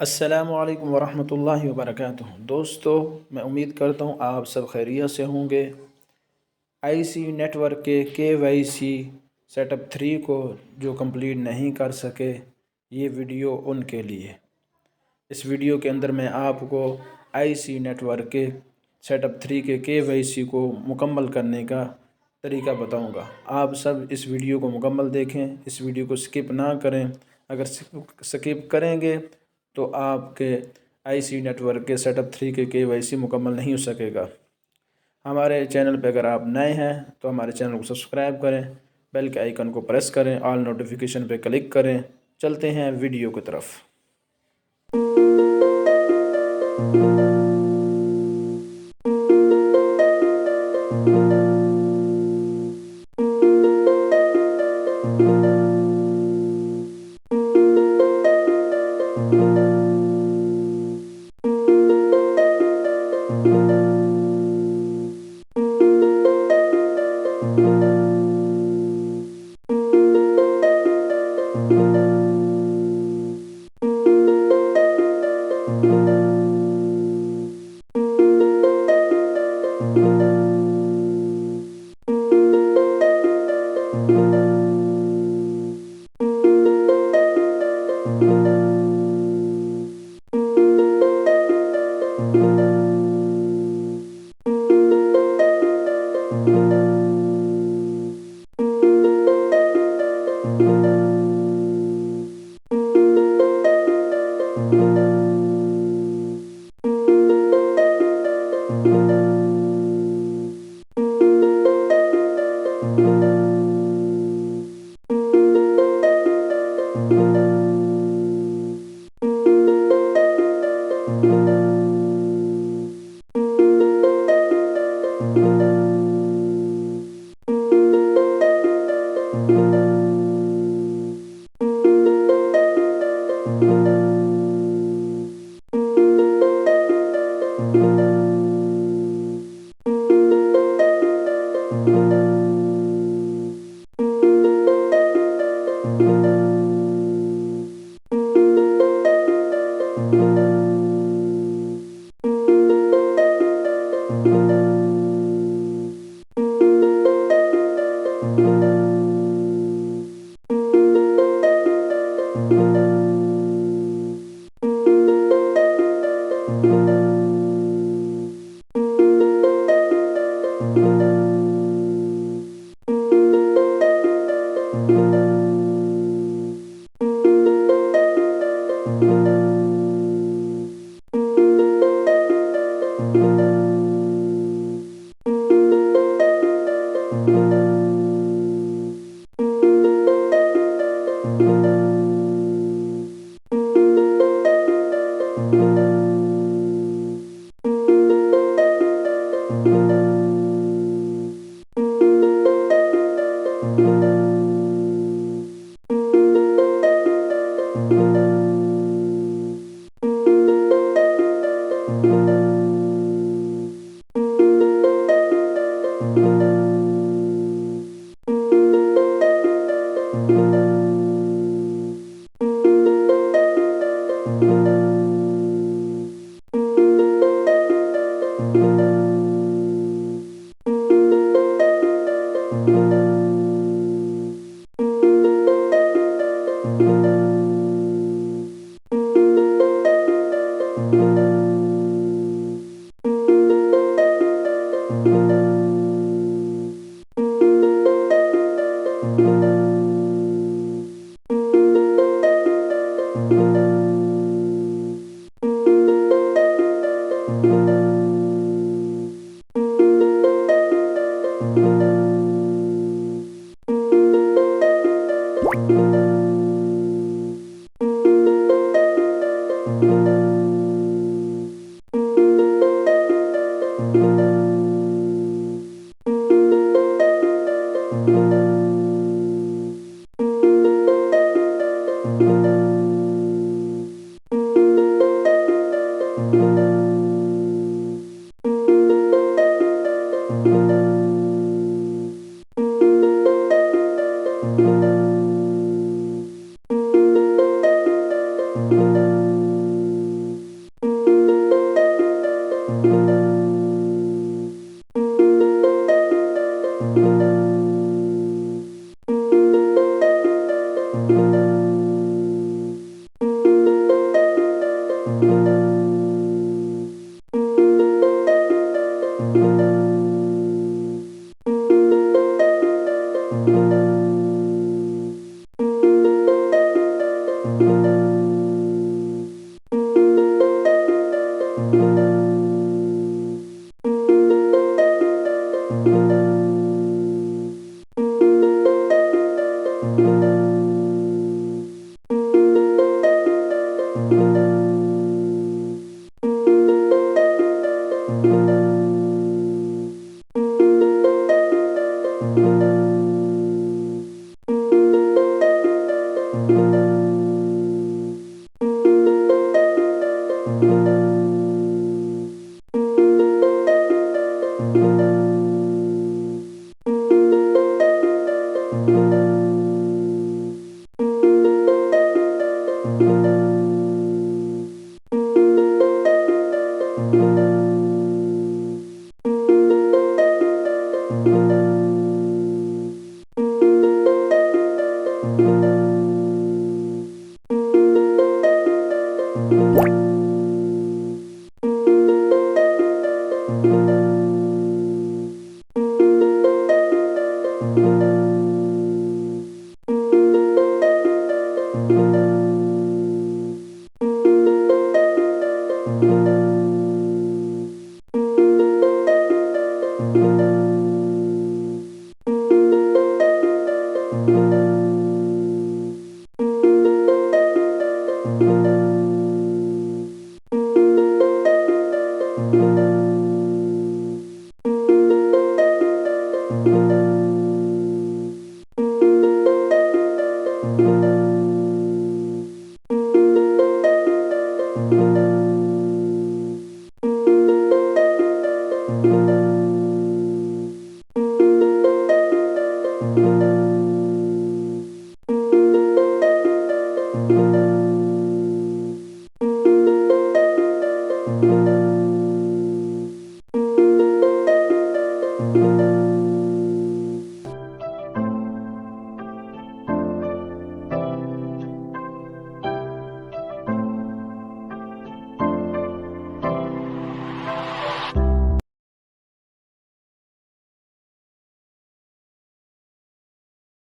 السلام علیکم ورحمۃ اللہ وبرکاتہ۔ دوستو، میں امید کرتا ہوں آپ سب خیریت سے ہوں گے۔ نیٹ ورک کے KYC سیٹ اپ 3 کو جو کمپلیٹ نہیں کر سکے، یہ ویڈیو ان کے لیے۔ اس ویڈیو کے اندر میں آپ کو نیٹ ورک کے سیٹ اپ 3 کے KYC کو مکمل کرنے کا طریقہ بتاؤں گا۔ آپ سب اس ویڈیو کو مکمل دیکھیں، اس ویڈیو کو سکپ نہ کریں۔ اگر سکپ کریں گے تو آپ کے نیٹ ورک کے سیٹ اپ 3 کے KYC مکمل نہیں ہو سکے گا۔ ہمارے چینل پہ اگر آپ نئے ہیں تو ہمارے چینل کو سبسکرائب کریں، بیل کے ائیکن کو پریس کریں، آل نوٹیفکیشن پہ کلک کریں۔ چلتے ہیں ویڈیو کی طرف۔ you